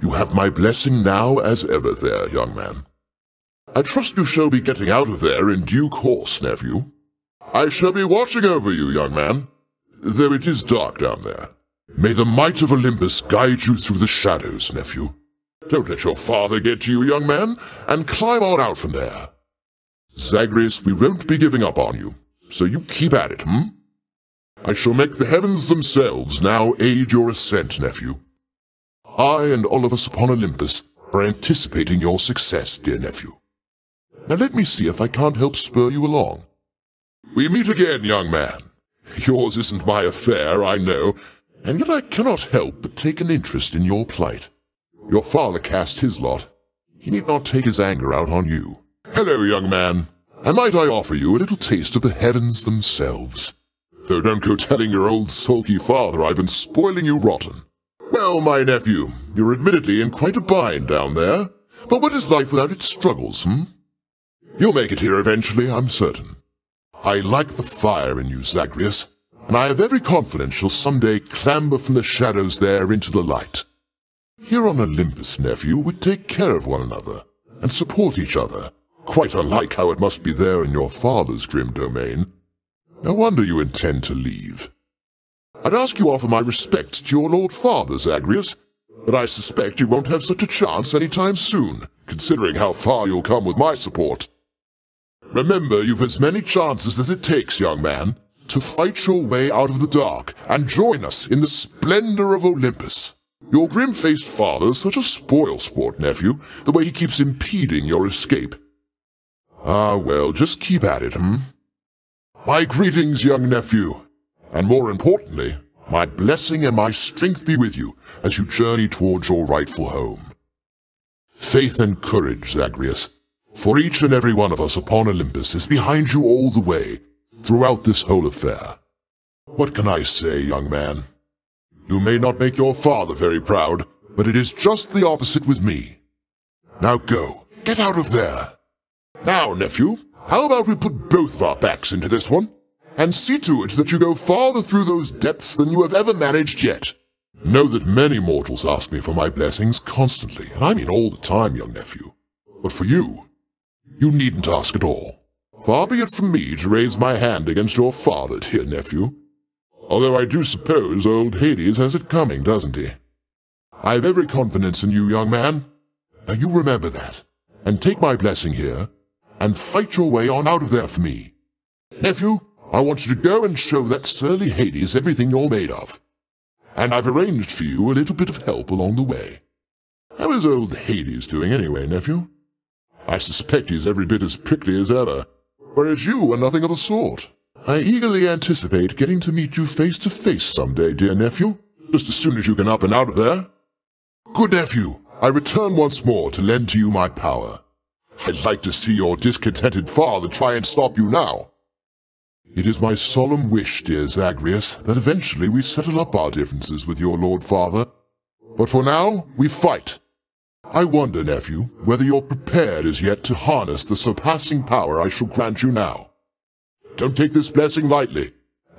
You have my blessing now as ever there, young man. I trust you shall be getting out of there in due course, nephew. I shall be watching over you, young man, though it is dark down there. May the might of Olympus guide you through the shadows, nephew. Don't let your father get to you, young man, and climb on out from there. Zagreus, we won't be giving up on you, so you keep at it, I shall make the heavens themselves now aid your ascent, nephew. I and all of us upon Olympus are anticipating your success, dear nephew. Now let me see if I can't help spur you along. We meet again, young man. Yours isn't my affair, I know, and yet I cannot help but take an interest in your plight. Your father cast his lot. He need not take his anger out on you. Hello, young man, and might I offer you a little taste of the heavens themselves? Though don't go telling your old sulky father I've been spoiling you rotten. Well, my nephew, you're admittedly in quite a bind down there, but what is life without its struggles, You'll make it here eventually, I'm certain. I like the fire in you, Zagreus, and I have every confidence you'll someday clamber from the shadows there into the light. Here on Olympus, nephew, we take care of one another, and support each other, quite unlike how it must be there in your father's grim domain. No wonder you intend to leave. I'd ask you to offer my respects to your lord father, Zagreus, but I suspect you won't have such a chance any time soon, considering how far you'll come with my support. Remember, you've as many chances as it takes, young man, to fight your way out of the dark and join us in the splendor of Olympus. Your grim-faced father's such a spoil-sport, nephew, the way he keeps impeding your escape. Ah, well, just keep at it, My greetings, young nephew, and more importantly, my blessing and my strength be with you as you journey towards your rightful home. Faith and courage, Zagreus, for each and every one of us upon Olympus is behind you all the way, throughout this whole affair. What can I say, young man? You may not make your father very proud, but it is just the opposite with me. Now go, get out of there. Now, nephew, how about we put both of our backs into this one, and see to it that you go farther through those depths than you have ever managed yet. Know that many mortals ask me for my blessings constantly, and I mean all the time, young nephew. But for you, you needn't ask at all. Far be it from me to raise my hand against your father, dear nephew. Although I do suppose old Hades has it coming, doesn't he? I have every confidence in you, young man. Now you remember that, and take my blessing here, and fight your way on out of there for me. Nephew, I want you to go and show that surly Hades everything you're made of. And I've arranged for you a little bit of help along the way. How is old Hades doing anyway, nephew? I suspect he's every bit as prickly as ever, whereas you are nothing of the sort. I eagerly anticipate getting to meet you face to face someday, dear nephew, just as soon as you can up and out of there. Good nephew, I return once more to lend to you my power. I'd like to see your discontented father try and stop you now. It is my solemn wish, dear Zagreus, that eventually we settle up our differences with your lord father. But for now, we fight. I wonder, nephew, whether you're prepared as yet to harness the surpassing power I shall grant you now. Don't take this blessing lightly,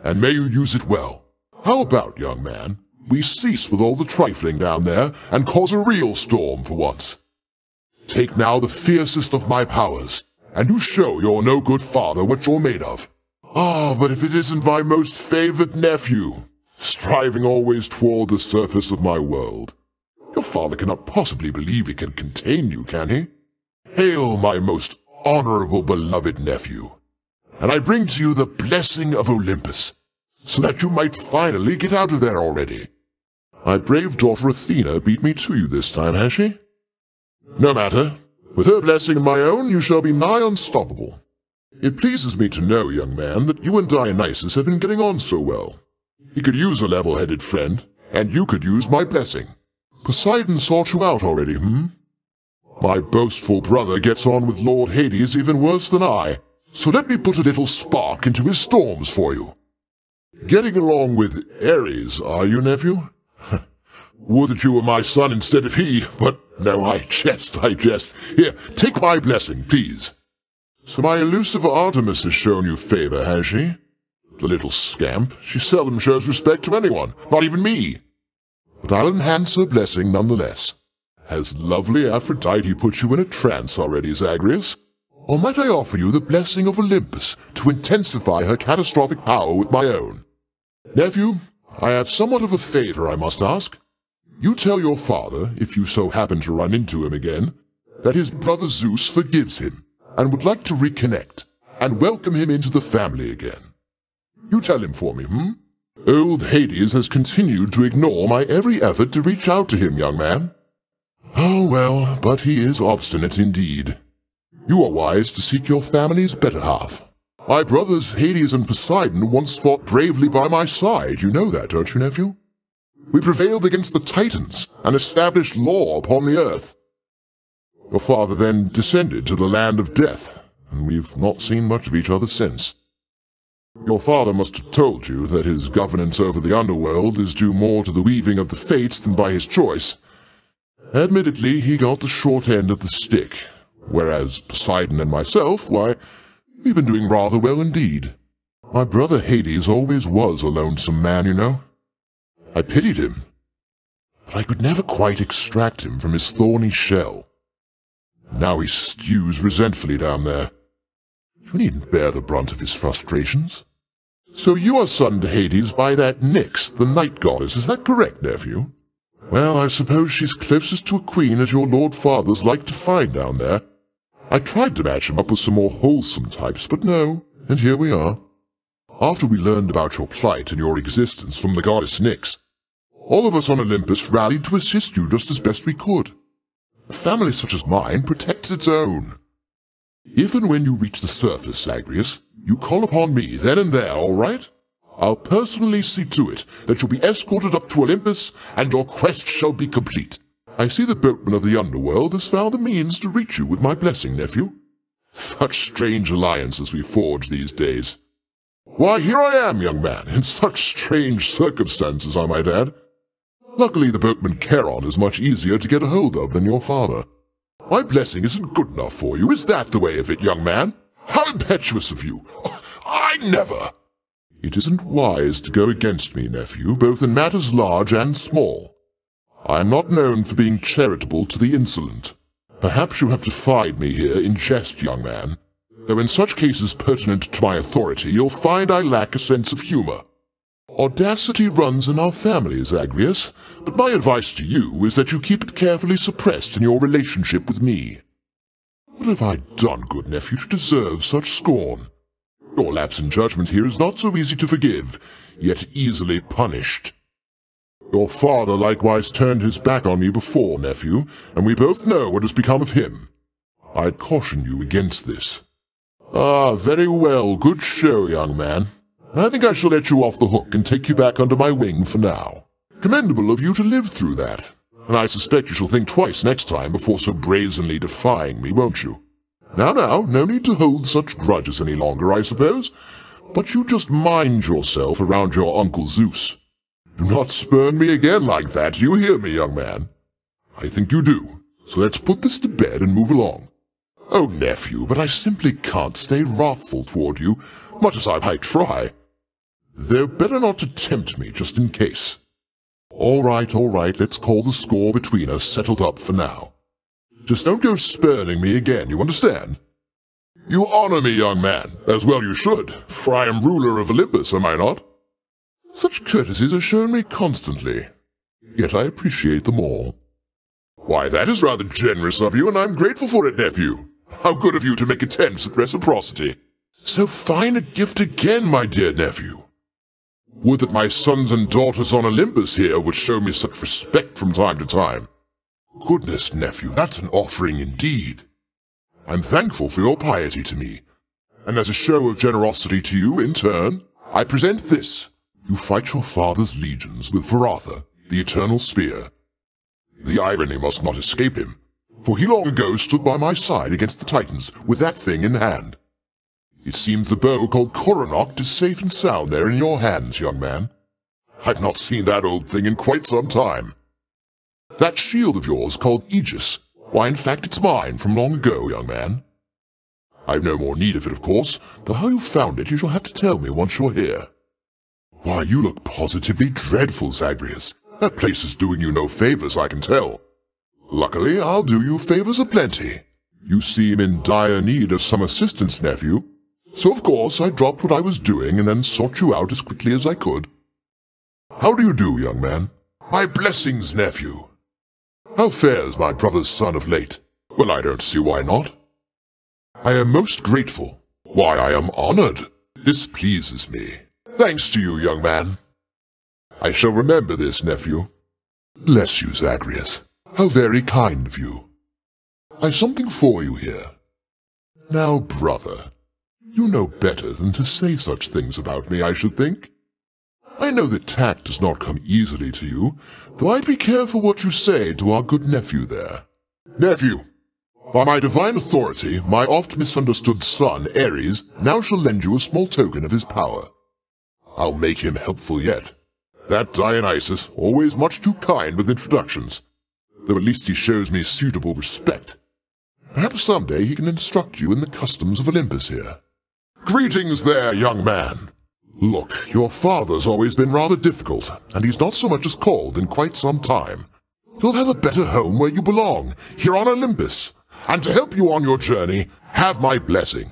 and may you use it well. How about, young man, we cease with all the trifling down there and cause a real storm for once? Take now the fiercest of my powers, and do show your no-good father what you're made of. Ah, but if it isn't my most favored nephew, striving always toward the surface of my world. Your father cannot possibly believe he can contain you, can he? Hail, my most honorable beloved nephew, and I bring to you the blessing of Olympus, so that you might finally get out of there already. My brave daughter Athena beat me to you this time, has she? No matter. With her blessing and my own, you shall be nigh unstoppable. It pleases me to know, young man, that you and Dionysus have been getting on so well. He could use a level-headed friend, and you could use my blessing. Poseidon sought you out already, My boastful brother gets on with Lord Hades even worse than I, so let me put a little spark into his storms for you. Getting along with Ares, are you, nephew? Would that you were my son instead of he, but no, I jest. Here, take my blessing, please. So my elusive Artemis has shown you favor, has she? The little scamp, she seldom shows respect to anyone, not even me. But I'll enhance her blessing nonetheless. Has lovely Aphrodite put you in a trance already, Zagreus? Or might I offer you the blessing of Olympus to intensify her catastrophic power with my own? Nephew, I have somewhat of a favor I must ask. You tell your father, if you so happen to run into him again, that his brother Zeus forgives him and would like to reconnect and welcome him into the family again. You tell him for me, Old Hades has continued to ignore my every effort to reach out to him, young man. Oh well, but he is obstinate indeed. You are wise to seek your family's better half. My brothers Hades and Poseidon once fought bravely by my side, you know that, don't you, nephew? We prevailed against the Titans and established law upon the earth. Your father then descended to the land of death, and we've not seen much of each other since. Your father must have told you that his governance over the underworld is due more to the weaving of the fates than by his choice. Admittedly, he got the short end of the stick, whereas Poseidon and myself, why, we've been doing rather well indeed. My brother Hades always was a lonesome man, you know. I pitied him, but I could never quite extract him from his thorny shell. Now he stews resentfully down there. You needn't bear the brunt of his frustrations. So you are son to Hades by that Nyx, the night goddess, is that correct, nephew? Well, I suppose she's closest to a queen as your lord fathers like to find down there. I tried to match him up with some more wholesome types, but no, and here we are. After we learned about your plight and your existence from the goddess Nyx, all of us on Olympus rallied to assist you just as best we could. A family such as mine protects its own. If and when you reach the surface, Zagreus, you call upon me then and there, all right? I'll personally see to it that you'll be escorted up to Olympus, and your quest shall be complete. I see the boatman of the underworld has found the means to reach you with my blessing, nephew. Such strange alliances we forge these days. Why, here I am, young man, in such strange circumstances, I might add. Luckily, the boatman Charon is much easier to get a hold of than your father. My blessing isn't good enough for you, is that the way of it, young man? How impetuous of you! I never! It isn't wise to go against me, nephew, both in matters large and small. I am not known for being charitable to the insolent. Perhaps you have defied me here in jest, young man, though in such cases pertinent to my authority you'll find I lack a sense of humor. Audacity runs in our family, Zagreus, but my advice to you is that you keep it carefully suppressed in your relationship with me. What have I done, good nephew, to deserve such scorn? Your lapse in judgment here is not so easy to forgive, yet easily punished. Your father likewise turned his back on me before, nephew, and we both know what has become of him. I'd caution you against this. Ah, very well, good show, young man. I think I shall let you off the hook and take you back under my wing for now. Commendable of you to live through that, and I suspect you shall think twice next time before so brazenly defying me, won't you? Now, no need to hold such grudges any longer, I suppose, but you just mind yourself around your Uncle Zeus. Do not spurn me again like that, do you hear me, young man? I think you do, so let's put this to bed and move along. Oh, nephew, but I simply can't stay wrathful toward you, much as I might try. They're better not to tempt me, just in case. All right, let's call the score between us settled up for now. Just don't go spurning me again, you understand? You honor me, young man, as well you should, for I am ruler of Olympus, am I not? Such courtesies are shown me constantly, yet I appreciate them all. Why, that is rather generous of you, and I'm grateful for it, nephew. How good of you to make attempts at reciprocity. So fine a gift again, my dear nephew. Would that my sons and daughters on Olympus here would show me such respect from time to time. Goodness, nephew, that's an offering indeed. I'm thankful for your piety to me, and as a show of generosity to you in turn, I present this. You fight your father's legions with Varatha, the eternal spear. The irony must not escape him, for he long ago stood by my side against the Titans with that thing in hand. It seems the bow called Coronoct is safe and sound there in your hands, young man. I've not seen that old thing in quite some time. That shield of yours called Aegis, why in fact it's mine from long ago, young man. I've no more need of it, of course, though how you found it you shall have to tell me once you're here. Why, you look positively dreadful, Zagreus. That place is doing you no favors, I can tell. Luckily, I'll do you favors aplenty. You seem in dire need of some assistance, nephew. So of course I dropped what I was doing and then sought you out as quickly as I could. How do you do, young man? My blessings, nephew. How fares my brother's son of late? Well, I don't see why not. I am most grateful. Why, I am honored. This pleases me. Thanks to you, young man. I shall remember this, nephew. Bless you, Zagreus. How very kind of you. I've something for you here. Now, brother, you know better than to say such things about me, I should think. I know that tact does not come easily to you, though I'd be careful what you say to our good nephew there. Nephew, by my divine authority, my oft misunderstood son, Ares, now shall lend you a small token of his power. I'll make him helpful yet. That Dionysus, always much too kind with introductions, though at least he shows me suitable respect. Perhaps someday he can instruct you in the customs of Olympus here. Greetings there, young man. Look, your father's always been rather difficult, and he's not so much as called in quite some time. You'll have a better home where you belong, here on Olympus, and to help you on your journey, have my blessing.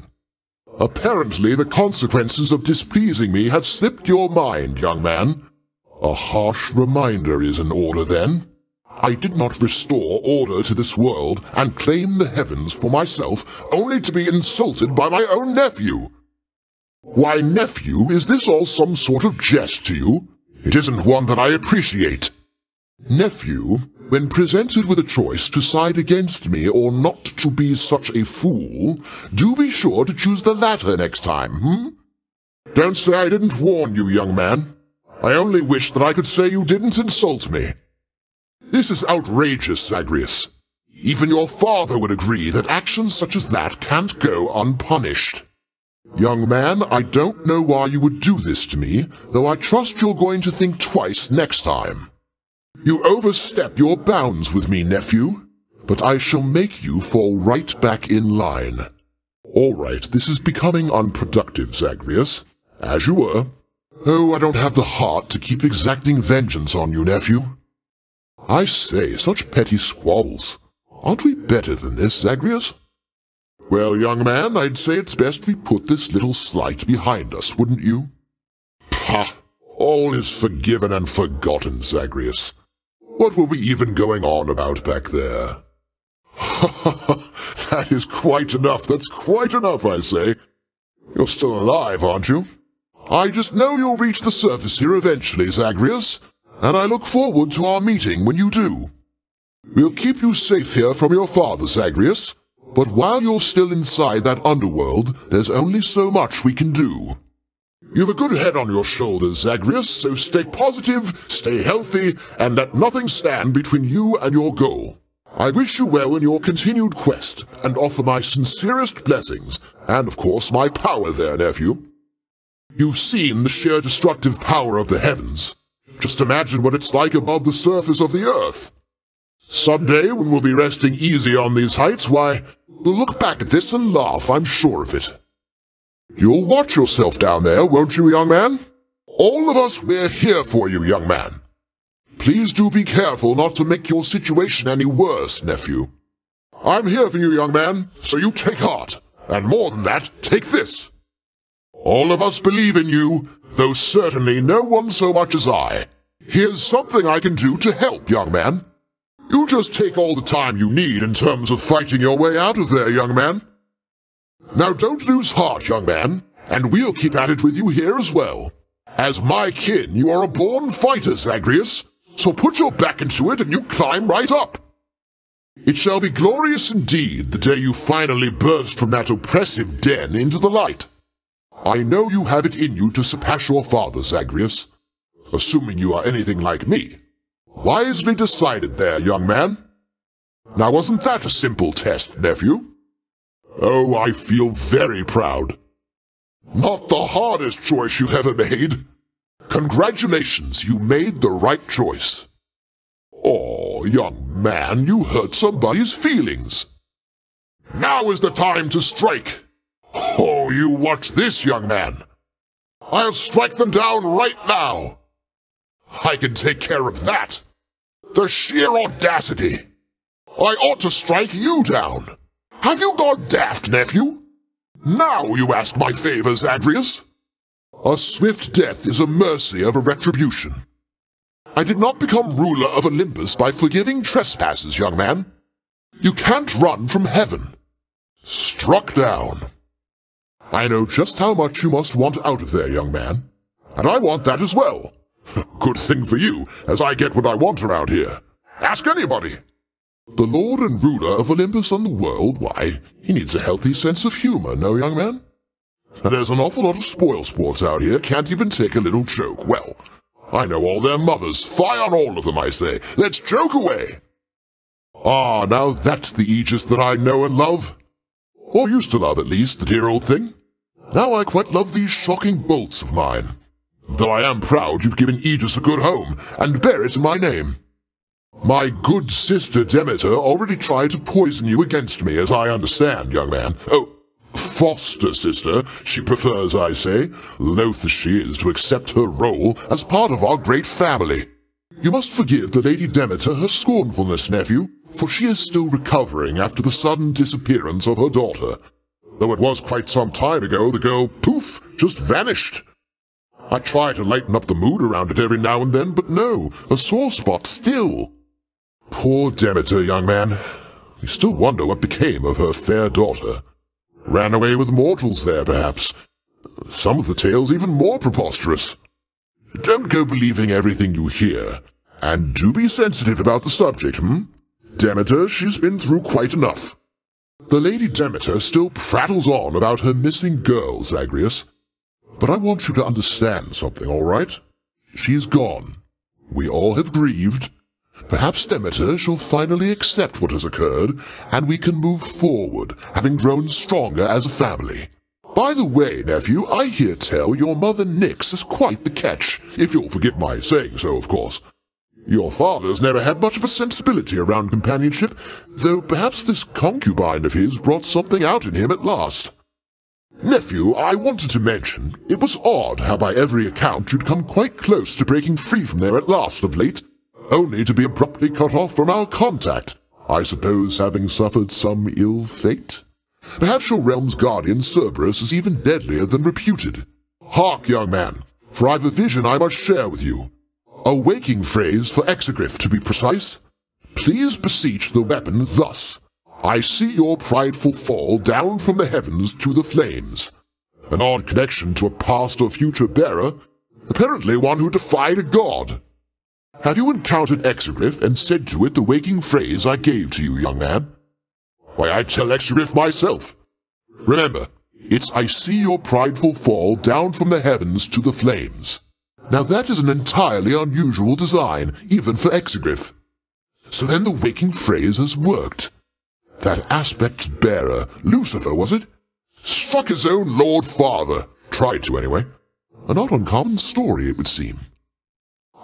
Apparently the consequences of displeasing me have slipped your mind, young man. A harsh reminder is in order then. I did not restore order to this world and claim the heavens for myself, only to be insulted by my own nephew. Why, nephew, is this all some sort of jest to you? It isn't one that I appreciate. Nephew, when presented with a choice to side against me or not to be such a fool, do be sure to choose the latter next time, Don't say I didn't warn you, young man. I only wish that I could say you didn't insult me. This is outrageous, Zagreus. Even your father would agree that actions such as that can't go unpunished. Young man, I don't know why you would do this to me, though I trust you're going to think twice next time. You overstep your bounds with me, nephew, but I shall make you fall right back in line. All right, this is becoming unproductive, Zagreus, as you were. Oh, I don't have the heart to keep exacting vengeance on you, nephew. I say, such petty squabbles. Aren't we better than this, Zagreus? Well, young man, I'd say it's best we put this little slight behind us, wouldn't you? Pah! All is forgiven and forgotten, Zagreus. What were we even going on about back there? That is quite enough, that's quite enough, I say. You're still alive, aren't you? I just know you'll reach the surface here eventually, Zagreus, and I look forward to our meeting when you do. We'll keep you safe here from your father, Zagreus, but while you're still inside that underworld, there's only so much we can do. You've a good head on your shoulders, Zagreus, so stay positive, stay healthy, and let nothing stand between you and your goal. I wish you well in your continued quest, and offer my sincerest blessings, and of course my power there, nephew. You've seen the sheer destructive power of the heavens. Just imagine what it's like above the surface of the earth. Someday, when we'll be resting easy on these heights, why, we'll look back at this and laugh, I'm sure of it. You'll watch yourself down there, won't you, young man? All of us, we're here for you, young man. Please do be careful not to make your situation any worse, nephew. I'm here for you, young man, so you take heart. And more than that, take this. All of us believe in you, though certainly no one so much as I. Here's something I can do to help, young man. You just take all the time you need in terms of fighting your way out of there, young man. Now don't lose heart, young man, and we'll keep at it with you here as well. As my kin, you are a born fighter, Zagreus, so put your back into it and you climb right up. It shall be glorious indeed the day you finally burst from that oppressive den into the light. I know you have it in you to surpass your father, Zagreus, assuming you are anything like me. Wisely decided there, young man. Now wasn't that a simple test, nephew? Oh, I feel very proud. Not the hardest choice you ever made. Congratulations, you made the right choice. Oh, young man, you hurt somebody's feelings. Now is the time to strike. Oh, you watch this, young man. I'll strike them down right now. I can take care of that. The sheer audacity. I ought to strike you down. Have you gone daft, nephew? Now you ask my favor, Zagreus. A swift death is a mercy of a retribution. I did not become ruler of Olympus by forgiving trespasses, young man. You can't run from heaven. Struck down. I know just how much you must want out of there, young man. And I want that as well. Good thing for you, as I get what I want around here. Ask anybody. The lord and ruler of Olympus and the world, why, he needs a healthy sense of humor, no, young man? And there's an awful lot of spoil sports out here, can't even take a little joke. Well, I know all their mothers. Fie on all of them, I say. Let's joke away. Ah, now that's the Aegis that I know and love. Or used to love, at least, the dear old thing. Now I quite love these shocking bolts of mine. Though I am proud you've given Aegis a good home, and bear it in my name. My good sister Demeter already tried to poison you against me, as I understand, young man. Oh, foster sister, she prefers, I say, loath as she is to accept her role as part of our great family. You must forgive the Lady Demeter her scornfulness, nephew, for she is still recovering after the sudden disappearance of her daughter. Though it was quite some time ago, the girl, poof, just vanished. I try to lighten up the mood around it every now and then, but no, a sore spot still. Poor Demeter, young man. We still wonder what became of her fair daughter. Ran away with mortals there, perhaps. Some of the tales even more preposterous. Don't go believing everything you hear, and do be sensitive about the subject, Demeter, she's been through quite enough. The Lady Demeter still prattles on about her missing girl, Zagreus. But I want you to understand something, all right? She's gone. We all have grieved. Perhaps Demeter shall finally accept what has occurred, and we can move forward, having grown stronger as a family. By the way, nephew, I hear tell your mother Nyx is quite the catch, if you'll forgive my saying so, of course. Your father's never had much of a sensibility around companionship, though perhaps this concubine of his brought something out in him at last. Nephew, I wanted to mention, it was odd how by every account you'd come quite close to breaking free from there at last of late, only to be abruptly cut off from our contact, I suppose having suffered some ill fate? Perhaps your realm's guardian Cerberus is even deadlier than reputed. Hark, young man, for I've a vision I must share with you. A waking phrase for exegriff, to be precise. Please beseech the weapon thus. I see your prideful fall down from the heavens to the flames. An odd connection to a past or future bearer, apparently one who defied a god. Have you encountered exegriff and said to it the waking phrase I gave to you, young man? Why, I tell exegriff myself. Remember, it's I see your prideful fall down from the heavens to the flames. Now that is an entirely unusual design, even for exegriff. So then the waking phrase has worked. That aspect's bearer, Lucifer, was it? Struck his own Lord Father. Tried to, anyway. A not uncommon story, it would seem.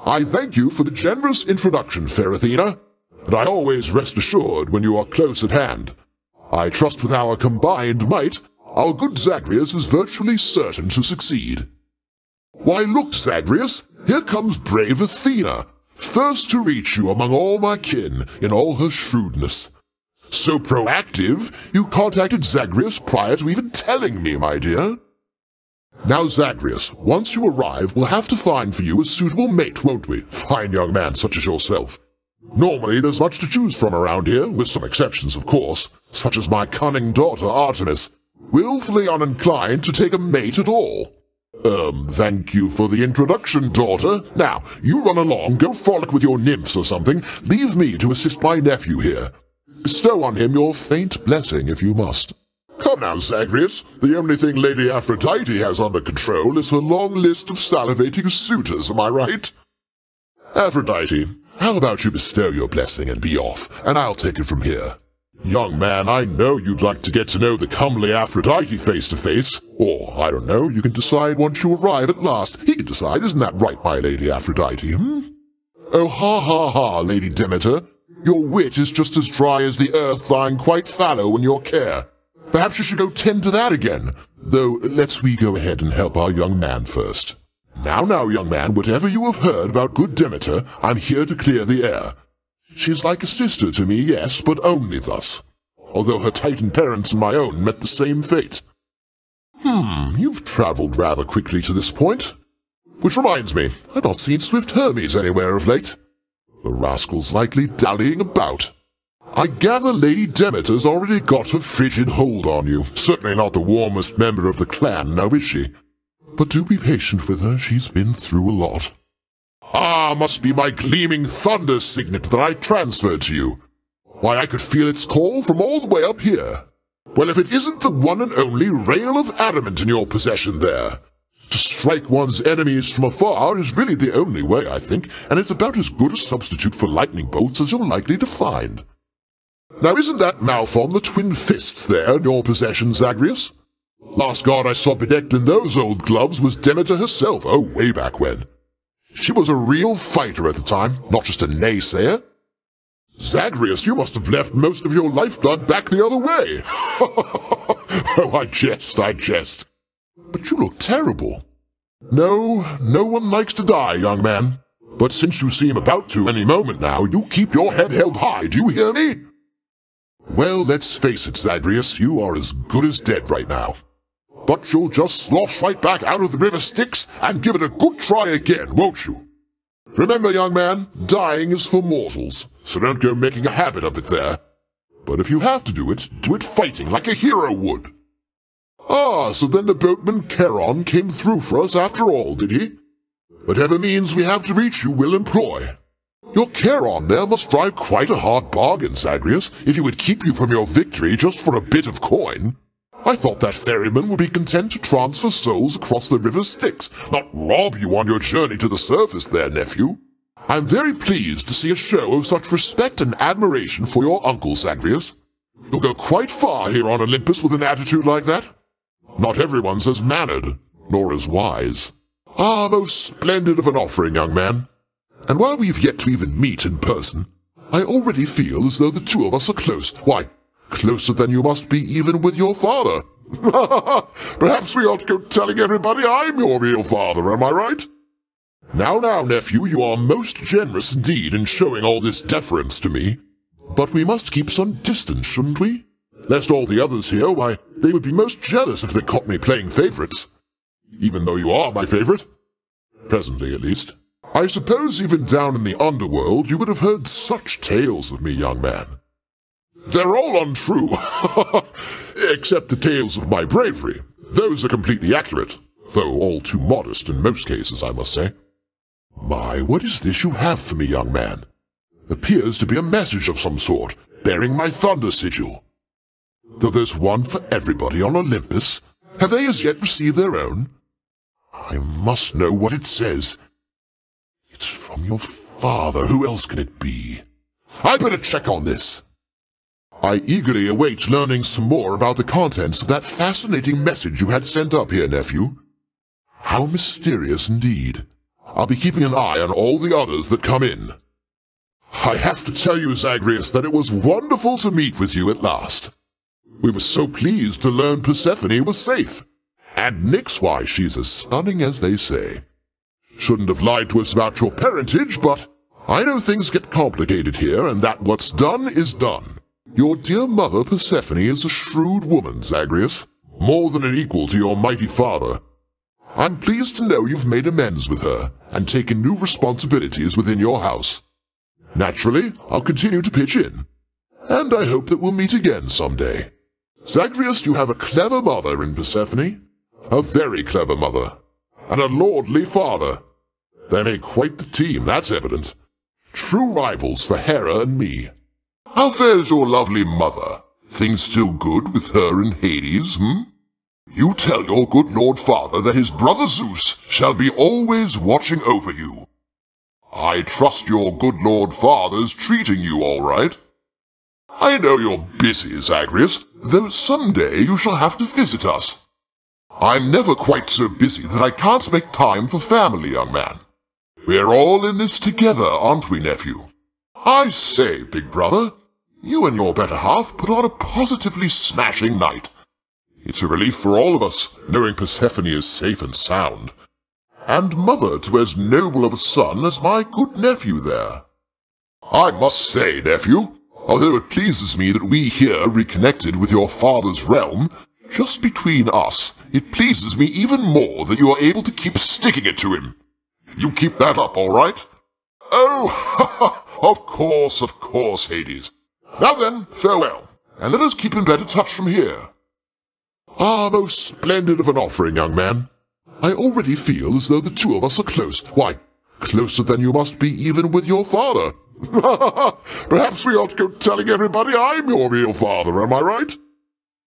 I thank you for the generous introduction, fair Athena, and I always rest assured when you are close at hand. I trust with our combined might, our good Zagreus is virtually certain to succeed. Why, look, Zagreus, here comes brave Athena, first to reach you among all my kin in all her shrewdness. So proactive, you contacted Zagreus prior to even telling me, my dear. Now, Zagreus, once you arrive, we'll have to find for you a suitable mate, won't we? Fine young man such as yourself. Normally, there's much to choose from around here, with some exceptions, of course, such as my cunning daughter, Artemis, willfully uninclined to take a mate at all. Thank you for the introduction, daughter. Now, you run along, go frolic with your nymphs or something. Leave me to assist my nephew here. Bestow on him your faint blessing, if you must. Come now, Zagreus. The only thing Lady Aphrodite has under control is her long list of salivating suitors, am I right? Aphrodite, how about you bestow your blessing and be off, and I'll take it from here. Young man, I know you'd like to get to know the comely Aphrodite face to face, or, I don't know, you can decide once you arrive at last. He can decide, isn't that right, my Lady Aphrodite, Oh, ha ha ha, Lady Demeter. Your wit is just as dry as the earth lying quite fallow in your care. Perhaps you should go tend to that again, though let's we go ahead and help our young man first. Now, young man, whatever you have heard about good Demeter, I'm here to clear the air. She's like a sister to me, yes, but only thus. Although her Titan parents and my own met the same fate. You've traveled rather quickly to this point. Which reminds me, I've not seen Swift Hermes anywhere of late. The rascal's likely dallying about. I gather Lady Demeter's already got a frigid hold on you. Certainly not the warmest member of the clan, now is she? But do be patient with her, she's been through a lot. Ah, must be my gleaming thunder signet that I transferred to you. Why, I could feel its call from all the way up here. Well, if it isn't the one and only rail of adamant in your possession there. To strike one's enemies from afar is really the only way, I think, and it's about as good a substitute for lightning bolts as you're likely to find. Now, isn't that mouth on the twin fists there in your possession, Zagreus? Last guard I saw bedecked in those old gloves was Demeter herself, oh, way back when. She was a real fighter at the time, not just a naysayer. Zagreus, you must have left most of your lifeblood back the other way. Oh, I jest. But you look terrible. No one likes to die, young man. But since you seem about to any moment now, you keep your head held high, do you hear me? Well, let's face it, Zagreus, you are as good as dead right now. But you'll just slosh right back out of the river Styx and give it a good try again, won't you? Remember, young man, dying is for mortals, so don't go making a habit of it there. But if you have to do it fighting like a hero would. Ah, so then the boatman Charon came through for us after all, did he? Whatever means we have to reach you will employ. Your Charon there must drive quite a hard bargain, Zagreus, if he would keep you from your victory just for a bit of coin. I thought that ferryman would be content to transfer souls across the river Styx, not rob you on your journey to the surface there, nephew. I'm very pleased to see a show of such respect and admiration for your uncle, Zagreus. You'll go quite far here on Olympus with an attitude like that. Not everyone's as mannered, nor as wise. Ah, most splendid of an offering, young man. And while we've yet to even meet in person, I already feel as though the two of us are close. Why, closer than you must be even with your father. Perhaps we ought to go telling everybody I'm your real father, am I right? Now, nephew, you are most generous indeed in showing all this deference to me. But we must keep some distance, shouldn't we? Lest all the others here, why, they would be most jealous if they caught me playing favorites. Even though you are my favorite. Presently, at least. I suppose even down in the underworld you would have heard such tales of me, young man. They're all untrue. Except the tales of my bravery. Those are completely accurate, though all too modest in most cases, I must say. My, what is this you have for me, young man? Appears to be a message of some sort, bearing my thunder sigil. Though there's one for everybody on Olympus, have they as yet received their own? I must know what it says. It's from your father. Who else can it be? I better check on this. I eagerly await learning some more about the contents of that fascinating message you had sent up here, nephew. How mysterious indeed. I'll be keeping an eye on all the others that come in. I have to tell you, Zagreus, that it was wonderful to meet with you at last. We were so pleased to learn Persephone was safe. And Nyx, why, she's as stunning as they say. Shouldn't have lied to us about your parentage, but I know things get complicated here, and that what's done is done. Your dear mother Persephone is a shrewd woman, Zagreus, more than an equal to your mighty father. I'm pleased to know you've made amends with her, and taken new responsibilities within your house. Naturally, I'll continue to pitch in, and I hope that we'll meet again someday. Zagreus, you have a clever mother in Persephone, a very clever mother, and a lordly father. They make quite the team, that's evident. True rivals for Hera and me. How fares your lovely mother? Things still good with her and Hades, You tell your good lord father that his brother Zeus shall be always watching over you. I trust your good lord father's treating you all right. I know you're busy, Zagreus, though someday you shall have to visit us. I'm never quite so busy that I can't make time for family, young man. We're all in this together, aren't we, nephew? I say, big brother, you and your better half put on a positively smashing night. It's a relief for all of us, knowing Persephone is safe and sound. And mother to as noble of a son as my good nephew there. I must say, nephew, although it pleases me that we here reconnected with your father's realm, just between us, it pleases me even more that you are able to keep sticking it to him. You keep that up, all right? Oh, of course, Hades. Now then, farewell, and let us keep in better touch from here. Ah, most splendid of an offering, young man. I already feel as though the two of us are close. Why, closer than you must be even with your father. Perhaps we ought to go telling everybody I'm your real father, am I right?